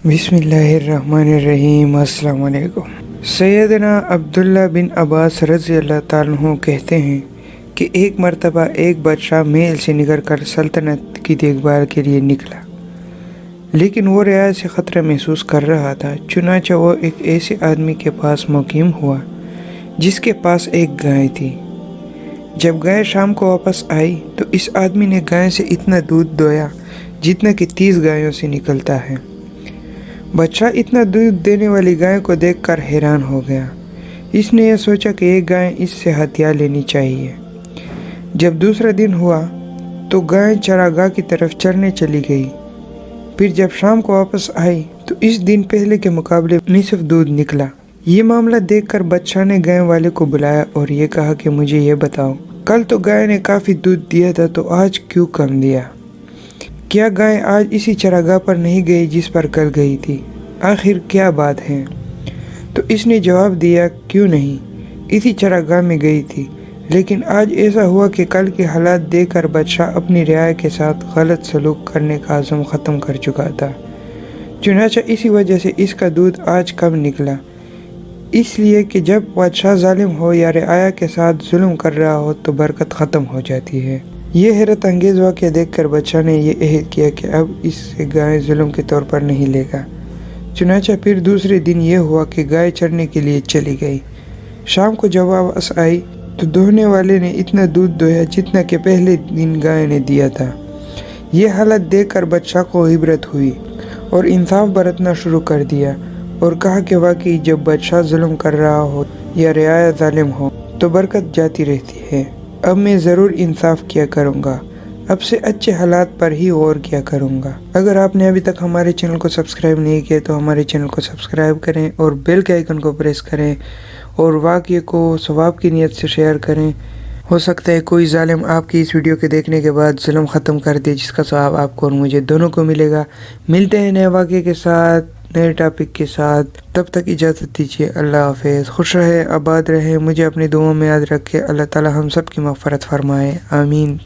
بسم اللہ الرحمن الرحیم۔ السلام علیکم۔ سیدنا عبداللہ بن عباس رضی اللہ تعالیٰ عنہ کہتے ہیں کہ ایک مرتبہ ایک بادشاہ محل سے نکل کر سلطنت کی دیکھ بھال کے لیے نکلا، لیکن وہ رعایا سے خطرہ محسوس کر رہا تھا۔ چنانچہ وہ ایک ایسے آدمی کے پاس مقیم ہوا جس کے پاس ایک گائے تھی۔ جب گائے شام کو واپس آئی تو اس آدمی نے گائے سے اتنا دودھ دویا جتنا کہ 30 گایوں سے نکلتا ہے۔ بادشاہ اتنا دودھ دینے والی گائے کو دیکھ کر حیران ہو گیا۔ اس نے یہ سوچا کہ یہ گائے اس سے ہتھیار لینی چاہیے۔ جب دوسرا دن ہوا تو گائے چراگاہ کی طرف چرنے چلی گئی۔ پھر جب شام کو واپس آئی تو اس دن پہلے کے مقابلے نصف دودھ نکلا۔ یہ معاملہ دیکھ کر بادشاہ نے گائے والے کو بلایا اور یہ کہا کہ مجھے یہ بتاؤ، کل تو گائے نے کافی دودھ دیا تھا تو آج کیوں کم دیا؟ کیا گائے آج اسی چراگاہ پر نہیں گئی جس پر کل گئی تھی؟ آخر کیا بات ہے؟ تو اس نے جواب دیا، کیوں نہیں، اسی چراگاہ میں گئی تھی، لیکن آج ایسا ہوا کہ کل کے حالات دیکھ کر بادشاہ اپنی رعایا کے ساتھ غلط سلوک کرنے کا عزم ختم کر چکا تھا، چنانچہ اسی وجہ سے اس کا دودھ آج کم نکلا۔ اس لیے کہ جب بادشاہ ظالم ہو یا رعایا کے ساتھ ظلم کر رہا ہو تو برکت ختم ہو جاتی ہے۔ یہ حیرت انگیز واقعہ دیکھ کر بادشاہ نے یہ عہد کیا کہ اب اس سے گائے ظلم کے طور پر نہیں لے گا۔ چنانچہ پھر دوسرے دن یہ ہوا کہ گائے چرنے کے لیے چلی گئی۔ شام کو جب واپس آئی تو دوہنے والے نے اتنا دودھ دویا جتنا کہ پہلے دن گائے نے دیا تھا۔ یہ حالت دیکھ کر بادشاہ کو عبرت ہوئی اور انصاف برتنا شروع کر دیا اور کہا کہ واقعی جب بادشاہ ظلم کر رہا ہو یا رعایا ظالم ہو تو برکت جاتی رہتی ہے۔ اب میں ضرور انصاف کیا کروں گا، اب سے اچھے حالات پر ہی غور کیا کروں گا۔ اگر آپ نے ابھی تک ہمارے چینل کو سبسکرائب نہیں کیا تو ہمارے چینل کو سبسکرائب کریں اور بیل کے آئیکن کو پریس کریں اور واقعے کو ثواب کی نیت سے شیئر کریں۔ ہو سکتا ہے کوئی ظالم آپ کی اس ویڈیو کے دیکھنے کے بعد ظلم ختم کر دے، جس کا ثواب آپ کو اور مجھے دونوں کو ملے گا۔ ملتے ہیں نئے واقعے کے ساتھ، نئے ٹاپک کے ساتھ، تب تک اجازت دیجیے۔ اللہ حافظ۔ خوش رہے، آباد رہے، مجھے اپنی دعاؤں میں یاد رکھے۔ اللہ تعالی ہم سب کی مغفرت فرمائے، آمین۔